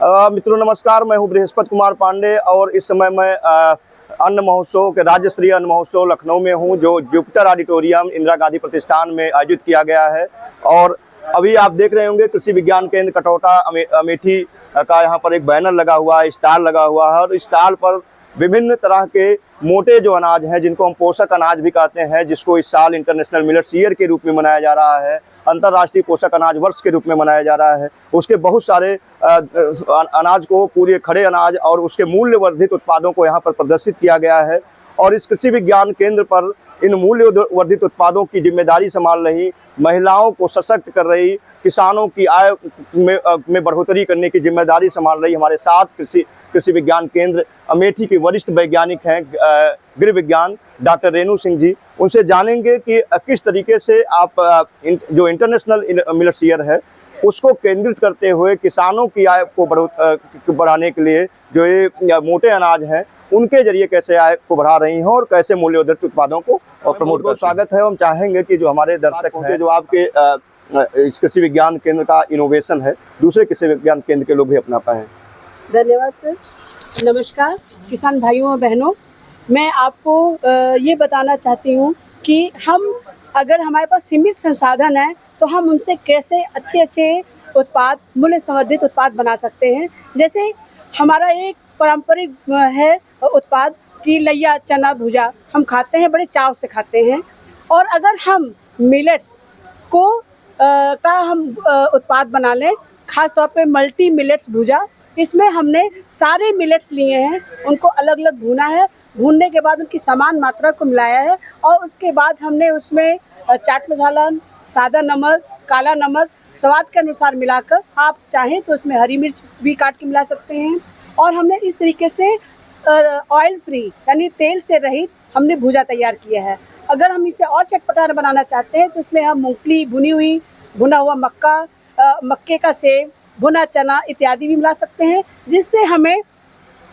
मित्रों नमस्कार, मैं हूं बृहस्पति कुमार पांडे और इस समय मैं अन्न महोत्सव के राज्य स्तरीय अन्न महोत्सव लखनऊ में हूं, जो जुपिटर ऑडिटोरियम इंदिरा गांधी प्रतिष्ठान में आयोजित किया गया है। और अभी आप देख रहे होंगे कृषि विज्ञान केंद्र कटौटा अमेठी का यहाँ पर एक बैनर लगा हुआ है, स्टॉल लगा हुआ है और स्टॉल पर विभिन्न तरह के मोटे जो अनाज हैं, जिनको हम पोषक अनाज भी कहते हैं, जिसको इस साल इंटरनेशनल मिलेट्स ईयर के रूप में मनाया जा रहा है, अंतर्राष्ट्रीय पोषक अनाज वर्ष के रूप में मनाया जा रहा है। उसके बहुत सारे अनाज को, पूरे खड़े अनाज और उसके मूल्य वर्धित उत्पादों को यहाँ पर प्रदर्शित किया गया है। और इस कृषि विज्ञान केंद्र पर इन मूल्य वर्धित उत्पादों की जिम्मेदारी संभाल रही, महिलाओं को सशक्त कर रही, किसानों की आय में बढ़ोतरी करने की जिम्मेदारी संभाल रही हमारे साथ कृषि विज्ञान केंद्र अमेठी के वरिष्ठ वैज्ञानिक हैं गृह विज्ञान डॉक्टर रेणु सिंह जी। उनसे जानेंगे कि किस तरीके से आप जो इंटरनेशनल मिलेट्स ईयर है उसको केंद्रित करते हुए किसानों की आय को बढ़ाने के लिए जो ये मोटे अनाज हैं उनके जरिए कैसे आय को बढ़ा रही हैं और कैसे मूल्यवर्धित उत्पादों को प्रमोट कर। स्वागत है। हम चाहेंगे कि जो हमारे दर्शक हैं, जो आपके इस कृषि विज्ञान केंद्र का इनोवेशन है, दूसरे कृषि विज्ञान केंद्र के लोग भी अपना पाएं। धन्यवाद सर। नमस्कार किसान भाइयों और बहनों, मैं आपको ये बताना चाहती हूँ कि हम अगर हमारे पास सीमित संसाधन है तो हम उनसे कैसे अच्छे उत्पाद, मूल्य संवर्धित उत्पाद बना सकते हैं। जैसे हमारा एक पारंपरिक है उत्पाद कि लैया चना भुजा हम खाते हैं, बड़े चाव से खाते हैं। और अगर हम मिलेट्स को का हम उत्पाद बना लें, ख़ास तौर पे मल्टी मिलेट्स भुजा, इसमें हमने सारे मिलेट्स लिए हैं, उनको अलग अलग भूना है, भूनने के बाद उनकी समान मात्रा को मिलाया है और उसके बाद हमने उसमें चाट मसाला, सादा नमक, काला नमक स्वाद के अनुसार मिलाकर, आप चाहें तो उसमें हरी मिर्च भी काट के मिला सकते हैं। और हमने इस तरीके से ऑयल फ्री यानी तेल से रहित हमने भुजा तैयार किया है। अगर हम इसे और चटपटा बनाना चाहते हैं तो इसमें हम मूंगफली भुनी हुई, भुना हुआ मक्का, मक्के का सेव, भुना चना इत्यादि भी मिला सकते हैं, जिससे हमें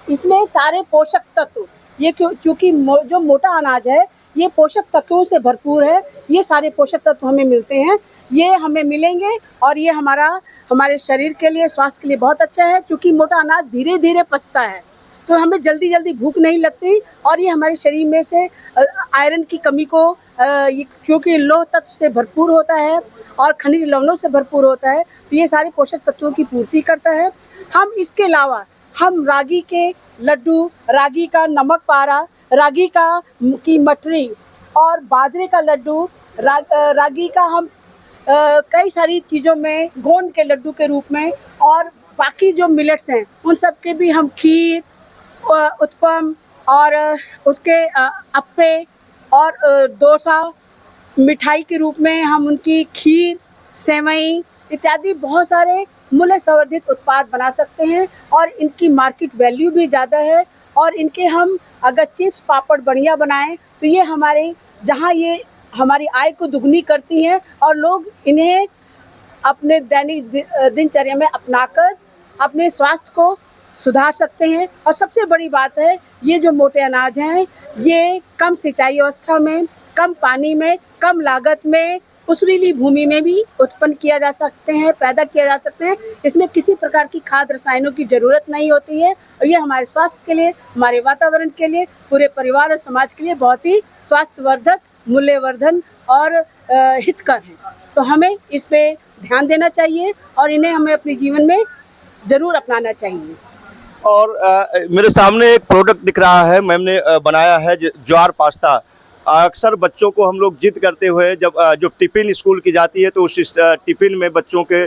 इसमें सारे पोषक तत्व, ये चूँकि जो मोटा अनाज है ये पोषक तत्वों से भरपूर है, ये सारे पोषक तत्व हमें मिलते हैं, ये हमें मिलेंगे और ये हमारे शरीर के लिए, स्वास्थ्य के लिए बहुत अच्छा है। क्योंकि मोटा अनाज धीरे धीरे पचता है तो हमें जल्दी जल्दी भूख नहीं लगती और ये हमारे शरीर में से आयरन की कमी को, क्योंकि लौह तत्व से भरपूर होता है और खनिज लवणों से भरपूर होता है, तो ये सारे पोषक तत्वों की पूर्ति करता है। हम इसके अलावा हम रागी के लड्डू, रागी का नमक पारा, रागी की मठरी और बाजरे का लड्डू, रागी का हम कई सारी चीज़ों में गोंद के लड्डू के रूप में, और बाकी जो मिलेट्स हैं उन सब के भी हम खीर, उत्पम और उसके अप्पे और डोसा, मिठाई के रूप में हम उनकी खीर, सेवई इत्यादि बहुत सारे मूल्य संवर्धित उत्पाद बना सकते हैं। और इनकी मार्केट वैल्यू भी ज़्यादा है और इनके हम अगर चिप्स पापड़ बढ़िया बनाएं तो ये हमारी आय को दुगनी करती हैं और लोग इन्हें अपने दैनिक दिनचर्या में अपनाकर अपने स्वास्थ्य को सुधार सकते हैं। और सबसे बड़ी बात है, ये जो मोटे अनाज हैं ये कम सिंचाई अवस्था में, कम पानी में, कम लागत में, उथरीली भूमि में भी उत्पन्न किया जा सकते हैं, पैदा किया जा सकते हैं। इसमें किसी प्रकार की खाद रसायनों की ज़रूरत नहीं होती है और ये हमारे स्वास्थ्य के लिए, हमारे वातावरण के लिए, पूरे परिवार और समाज के लिए बहुत ही स्वास्थ्यवर्धक, मूल्यवर्धन और हितकर है। तो हमें इस पे ध्यान देना चाहिए और इन्हें हमें अपने जीवन में ज़रूर अपनाना चाहिए। और मेरे सामने एक प्रोडक्ट दिख रहा है, मैम ने बनाया है ज्वार पास्ता। अक्सर बच्चों को हम लोग जिद करते हुए जब टिफ़िन स्कूल की जाती है तो उस टिफ़िन में बच्चों के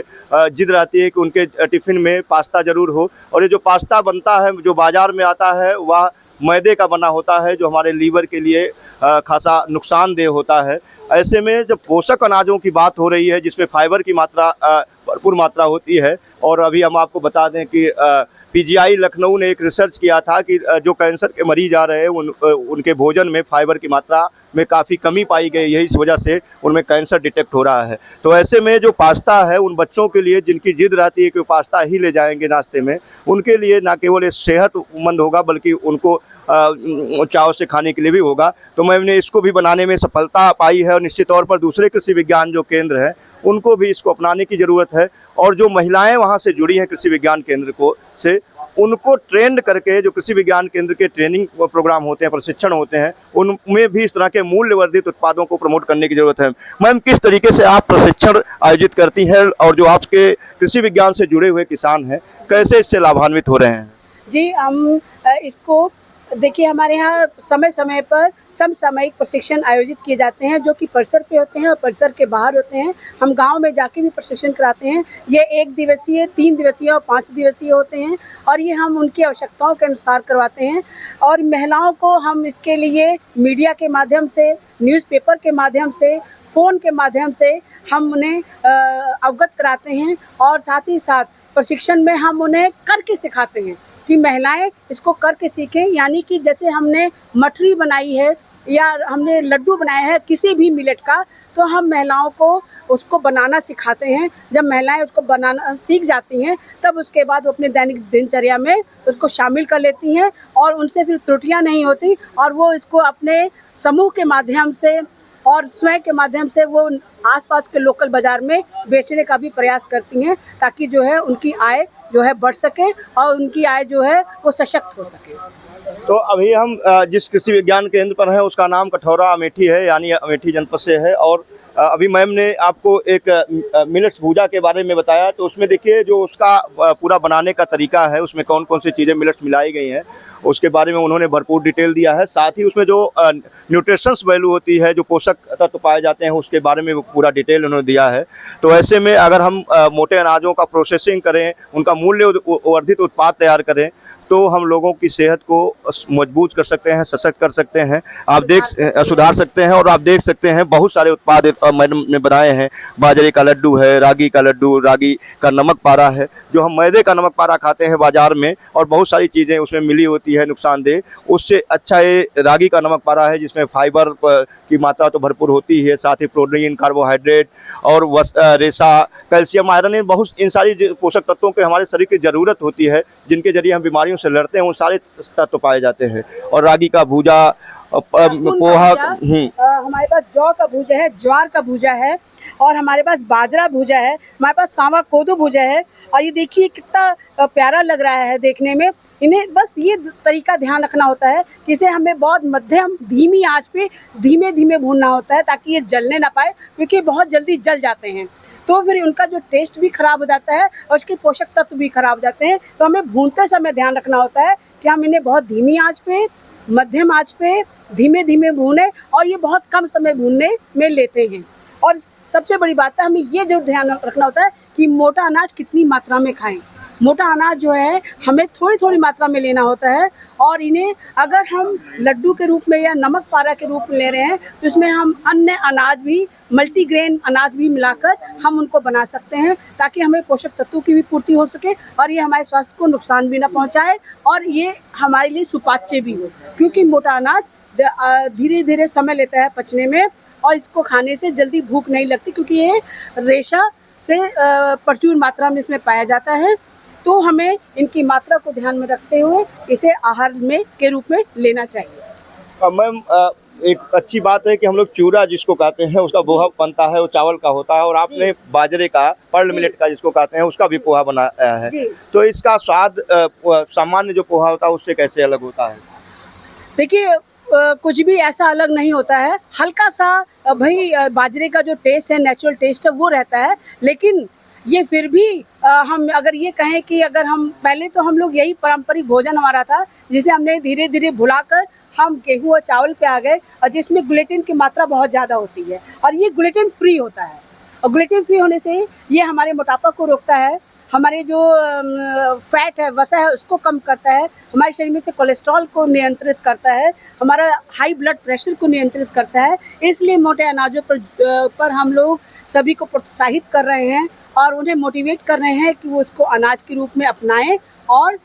जिद रहती है कि उनके टिफ़िन में पास्ता ज़रूर हो। और ये जो पास्ता बनता है, जो बाज़ार में आता है, वह मैदे का बना होता है, जो हमारे लीवर के लिए खासा नुकसानदेह होता है। ऐसे में जब पोषक अनाजों की बात हो रही है जिसमें फाइबर की मात्रा भरपूर मात्रा होती है, और अभी हम आपको बता दें कि पीजीआई लखनऊ ने एक रिसर्च किया था कि जो कैंसर के मरीज आ रहे हैं उनके भोजन में फाइबर की मात्रा में काफ़ी कमी पाई गई है, इस वजह से उनमें कैंसर डिटेक्ट हो रहा है। तो ऐसे में जो पास्ता है, उन बच्चों के लिए जिनकी जिद रहती है कि पास्ता ही ले जाएंगे नाश्ते में, उनके लिए ना केवल सेहतमंद होगा बल्कि उनको चाव से खाने के लिए भी होगा। तो मैंने इसको भी बनाने में सफलता पाई है और निश्चित तौर पर दूसरे कृषि विज्ञान जो केंद्र हैं उनको भी इसको अपनाने की ज़रूरत है। और जो महिलाएं वहां से जुड़ी हैं कृषि विज्ञान केंद्र को से, उनको ट्रेंड करके जो कृषि विज्ञान केंद्र के ट्रेनिंग प्रोग्राम होते हैं, प्रशिक्षण होते हैं, उनमें भी इस तरह के मूल्य वर्धित उत्पादों को प्रमोट करने की जरूरत है। मैम, किस तरीके से आप प्रशिक्षण आयोजित करती हैं और जो आपके कृषि विज्ञान से जुड़े हुए किसान हैं कैसे इससे लाभान्वित हो रहे हैं? जी, हम इसको देखिए, हमारे यहाँ समय समय पर समसामयिक प्रशिक्षण आयोजित किए जाते हैं, जो कि परिसर पे होते हैं और परिसर के बाहर होते हैं। हम गांव में जाके भी प्रशिक्षण कराते हैं। ये 1 दिवसीय, 3 दिवसीय और 5 दिवसीय होते हैं, और ये हम उनकी आवश्यकताओं के अनुसार करवाते हैं। और महिलाओं को हम इसके लिए मीडिया के माध्यम से, न्यूज़पेपर के माध्यम से, फ़ोन के माध्यम से हम उन्हें अवगत कराते हैं। और साथ ही साथ प्रशिक्षण में हम उन्हें करके सिखाते हैं कि महिलाएं इसको करके सीखें। यानी कि जैसे हमने मठरी बनाई है या हमने लड्डू बनाया है किसी भी मिलेट का, तो हम महिलाओं को उसको बनाना सिखाते हैं। जब महिलाएं उसको बनाना सीख जाती हैं, तब उसके बाद वो अपने दैनिक दिनचर्या में उसको शामिल कर लेती हैं, और उनसे फिर त्रुटियां नहीं होती, और वो इसको अपने समूह के माध्यम से और स्वयं के माध्यम से वो आसपास के लोकल बाज़ार में बेचने का भी प्रयास करती हैं, ताकि जो है उनकी आय जो है बढ़ सके और उनकी आय जो है वो सशक्त हो सके। तो अभी हम जिस कृषि विज्ञान केंद्र पर हैं उसका नाम कठौरा अमेठी है, यानी अमेठी जनपद से है। और अभी मैम ने आपको एक मिलेट्स भूजा के बारे में बताया, तो उसमें देखिए जो उसका पूरा बनाने का तरीका है, उसमें कौन कौन सी चीज़ें मिलेट्स मिलाई गई हैं, उसके बारे में उन्होंने भरपूर डिटेल दिया है। साथ ही उसमें जो न्यूट्रिशंस वैल्यू होती है, जो पोषक तत्व पाए जाते हैं, उसके बारे में पूरा डिटेल उन्होंने दिया है। तो ऐसे में अगर हम मोटे अनाजों का प्रोसेसिंग करें, उनका मूल्य वर्धित उत्पाद तैयार करें, तो हम लोगों की सेहत को मजबूत कर सकते हैं, सशक्त कर सकते हैं, सुधार सकते हैं। और आप देख सकते हैं बहुत सारे उत्पाद मैडम ने बनाए हैं। बाजरे का लड्डू है, रागी का लड्डू, रागी का नमक पारा है, जो हम मैदे का नमक पारा खाते हैं बाजार में, और बहुत सारी चीज़ें उसमें मिली होती है नुकसानदेह। उससे अच्छा ये रागी का नमक पारा है, जिसमें फाइबर की मात्रा तो भरपूर होती है, साथ ही प्रोटीन, कार्बोहाइड्रेट और रेशा, कैल्शियम, आयरन, इन सारी पोषक तत्वों की हमारे शरीर की ज़रूरत होती है, जिनके जरिए हम बीमारियों से लड़ते हैं, वो सारे तत्व पाए जाते हैं। और रागी का भूजा, पोहा, हमारे पास जौ का भूजा है, ज्वार का भूजा है, और हमारे पास बाजरा भूजा है, हमारे पास सांवा कोदो भूजा है। और ये देखिए कितना प्यारा लग रहा है देखने में। इन्हें बस ये तरीका ध्यान रखना होता है कि इसे हमें बहुत मध्यम धीमी आंच पे धीमे धीमे भूनना होता है, ताकि ये जलने ना पाए, क्योंकि बहुत जल्दी जल जाते हैं, तो फिर उनका जो टेस्ट भी ख़राब हो जाता है और उसके पोषक तत्व भी ख़राब हो जाते हैं। तो हमें भूनते समय ध्यान रखना होता है कि हम इन्हें बहुत धीमी आंच पे, मध्यम आंच पे धीमे धीमे भूनें, और ये बहुत कम समय भूनने में लेते हैं। और सबसे बड़ी बात है, हमें ये जरूर ध्यान रखना होता है कि मोटा अनाज कितनी मात्रा में खाएं। मोटा अनाज जो है हमें थोड़ी थोड़ी मात्रा में लेना होता है, और इन्हें अगर हम लड्डू के रूप में या नमक पारा के रूप में ले रहे हैं, तो इसमें हम अन्य अनाज भी, मल्टीग्रेन अनाज भी मिलाकर हम उनको बना सकते हैं, ताकि हमें पोषक तत्वों की भी पूर्ति हो सके, और ये हमारे स्वास्थ्य को नुकसान भी ना पहुंचाए, और ये हमारे लिए सुपाच्य भी हो। क्योंकि मोटा अनाज धीरे धीरे समय लेता है पचने में, और इसको खाने से जल्दी भूख नहीं लगती, क्योंकि ये रेशा से प्रचुर मात्रा में इसमें पाया जाता है। तो हमें इनकी मात्रा को ध्यान में रखते हुए इसे आहार में के रूप में लेना चाहिए। मैम, एक अच्छी बात है कि हम लोग चूरा जिसको कहते हैं उसका पोहा बनता है, वो चावल का होता है, और आपने बाजरे का, पर्ल मिलेट का जिसको कहते हैं, उसका भी पोहा बनाया है। तो इसका स्वाद सामान्य जो पोहा होता है उससे कैसे अलग होता है? देखिए, कुछ भी ऐसा अलग नहीं होता है। हल्का सा भाई बाजरे का जो टेस्ट है, नेचुरल टेस्ट है, वो रहता है। लेकिन ये फिर भी हम अगर ये कहें कि अगर हम पहले, तो हम लोग यही पारंपरिक भोजन हमारा था, जिसे हमने धीरे धीरे भुलाकर हम गेहूं और चावल पे आ गए, और जिसमें ग्लूटेन की मात्रा बहुत ज़्यादा होती है, और ये ग्लूटेन फ्री होता है। और ग्लूटेन फ्री होने से ये हमारे मोटापा को रोकता है, हमारे जो फैट है, वसा है, उसको कम करता है, हमारे शरीर में से कोलेस्ट्रॉल को नियंत्रित करता है, हमारा हाई ब्लड प्रेशर को नियंत्रित करता है। इसलिए मोटे अनाजों पर हम लोग सभी को प्रोत्साहित कर रहे हैं, और उन्हें मोटिवेट कर रहे हैं कि वो इसको अनाज के रूप में अपनाएं, और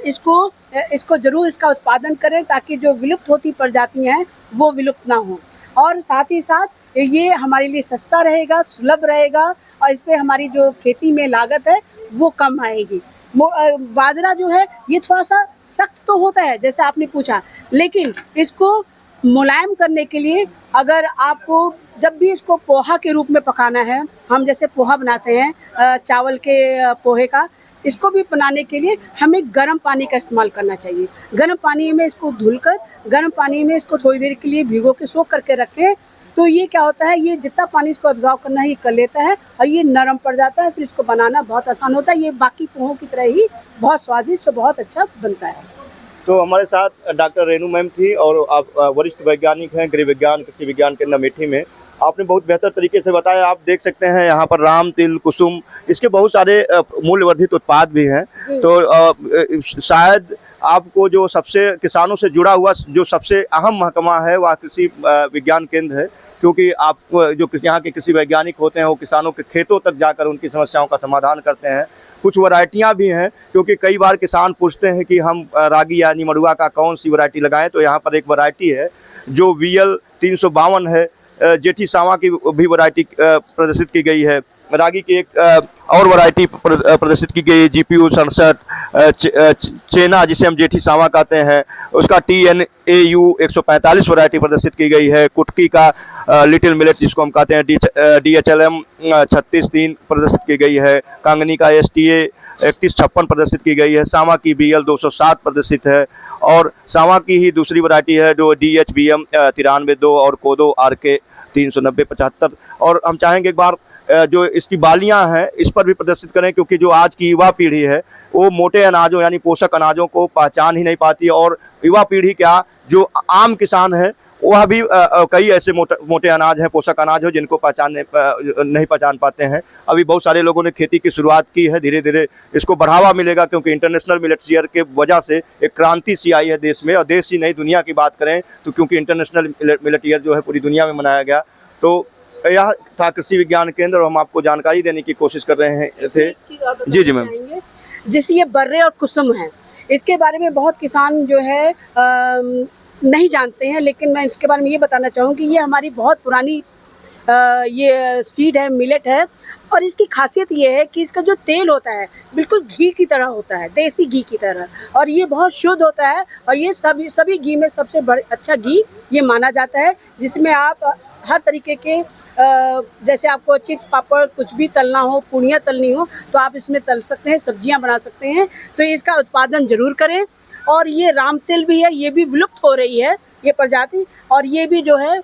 इसको ज़रूर इसका उत्पादन करें, ताकि जो विलुप्त होती प्रजातियां हैं वो विलुप्त ना हो। और साथ ही साथ ये हमारे लिए सस्ता रहेगा, सुलभ रहेगा, और इस पर हमारी जो खेती में लागत है वो कम आएगी। बाजरा जो है ये थोड़ा सा सख्त तो होता है, जैसे आपने पूछा, लेकिन इसको मुलायम करने के लिए अगर आपको जब भी इसको पोहा के रूप में पकाना है, हम जैसे पोहा बनाते हैं चावल के पोहे का, इसको भी बनाने के लिए हमें गर्म पानी का इस्तेमाल करना चाहिए। गर्म पानी में इसको धुलकर गर्म पानी में इसको थोड़ी देर के लिए भिगो के सोख करके रखें, तो ये क्या होता है, ये जितना पानी इसको एब्जॉर्ब करना है ये कर लेता है और ये नरम पड़ जाता है। फिर इसको बनाना बहुत आसान होता है। ये बाकी पोहों की तरह ही बहुत स्वादिष्ट और बहुत अच्छा बनता है। तो हमारे साथ डॉक्टर रेणु मैम थी और आप वरिष्ठ वैज्ञानिक हैं गृह विज्ञान कृषि विज्ञान केंद्र अमेठी में। आपने बहुत बेहतर तरीके से बताया। आप देख सकते हैं यहाँ पर राम, तिल, कुसुम, इसके बहुत सारे मूल्यवर्धित उत्पाद भी हैं। तो शायद आपको जो सबसे किसानों से जुड़ा हुआ जो सबसे अहम महकमा है वह कृषि विज्ञान केंद्र है, क्योंकि आप जो यहाँ के कृषि वैज्ञानिक होते हैं वो किसानों के खेतों तक जाकर उनकी समस्याओं का समाधान करते हैं। कुछ वैरायटियाँ भी हैं, क्योंकि कई बार किसान पूछते हैं कि हम रागी यानी मड़ुआ का कौन सी वैरायटी लगाएं, तो यहाँ पर एक वैरायटी है जो VL 352 है। जेठी सावा की भी वैरायटी प्रदर्शित की गई है। रागी की एक और वैरायटी प्रदर्शित की गई है GPU 67 चेना, जिसे हम जेठी सावा कहते हैं, उसका TNAU 145 वैरायटी प्रदर्शित की गई है। कुटकी का लिटिल मिलेट जिसको हम कहते हैं DHLM 36-3 प्रदर्शित की गई है। कांगनी का STA 3156 प्रदर्शित की गई है। सावा की BL 207 प्रदर्शित है और सावा की ही दूसरी वैरायटी है जो DHBM 93-2 और कोदो RK 390-75। और हम चाहेंगे एक बार जो इसकी बालियां हैं इस पर भी प्रदर्शित करें, क्योंकि जो आज की युवा पीढ़ी है वो मोटे अनाजों यानी पोषक अनाजों को पहचान ही नहीं पाती, और युवा पीढ़ी क्या जो आम किसान है वह भी कई ऐसे मोटे अनाज हैं, पोषक अनाज हो जिनको नहीं पहचान पाते हैं। अभी बहुत सारे लोगों ने खेती की शुरुआत की है, धीरे धीरे इसको बढ़ावा मिलेगा, क्योंकि इंटरनेशनल मिलेट्स ईयर के वजह से एक क्रांति सी आई है देश में। और देश ही नहीं दुनिया की बात करें तो, क्योंकि इंटरनेशनल मिलेट ईयर जो है पूरी दुनिया में मनाया गया। तो यह था कृषि विज्ञान केंद्र और हम आपको जानकारी देने की कोशिश कर रहे थे। जी मैम। जैसे ये बर्रे और कुसुम है, इसके बारे में बहुत किसान जो है नहीं जानते हैं, लेकिन मैं इसके बारे में ये बताना चाहूँ कि ये हमारी बहुत पुरानी ये सीड है, मिलेट है। और इसकी खासियत ये है कि इसका जो तेल होता है बिल्कुल घी की तरह होता है, देसी घी की तरह, और ये बहुत शुद्ध होता है। और ये सभी घी में सबसे अच्छा घी ये माना जाता है, जिसमें आप हर तरीके के जैसे आपको चिप्स, पापड़ कुछ भी तलना हो, पूड़ियाँ तलनी हो, तो आप इसमें तल सकते हैं, सब्जियां बना सकते हैं। तो इसका उत्पादन जरूर करें। और ये राम तिल भी है, ये भी विलुप्त हो रही है ये प्रजाति, और ये भी जो है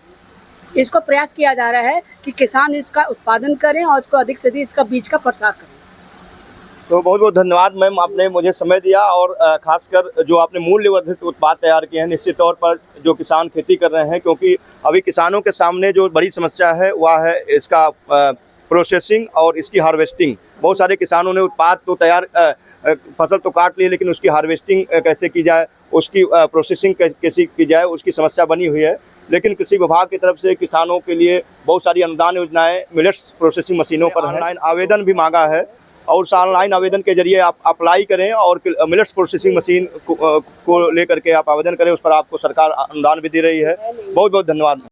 इसको प्रयास किया जा रहा है कि किसान इसका उत्पादन करें और इसको अधिक से अधिक इसका बीज का प्रसार करें। तो बहुत बहुत धन्यवाद मैम, आपने मुझे समय दिया और खासकर जो आपने मूल्यवर्धित उत्पाद तैयार किए हैं। निश्चित तौर पर जो किसान खेती कर रहे हैं, क्योंकि अभी किसानों के सामने जो बड़ी समस्या है वह है इसका प्रोसेसिंग और इसकी हार्वेस्टिंग। बहुत सारे किसानों ने उत्पाद तो तैयार फसल तो काट ली, लेकिन उसकी हार्वेस्टिंग कैसे की जाए, उसकी प्रोसेसिंग कैसे की जाए, उसकी समस्या बनी हुई है। लेकिन कृषि विभाग की तरफ से किसानों के लिए बहुत सारी अनुदान योजनाएं मिलेट्स प्रोसेसिंग मशीनों पर ऑनलाइन आवेदन भी मांगा है, और उस ऑनलाइन आवेदन के जरिए आप अप्लाई करें और मिलेट्स प्रोसेसिंग मशीन को लेकर के आप आवेदन करें। उस पर आपको सरकार अनुदान भी दे रही है। बहुत बहुत धन्यवाद।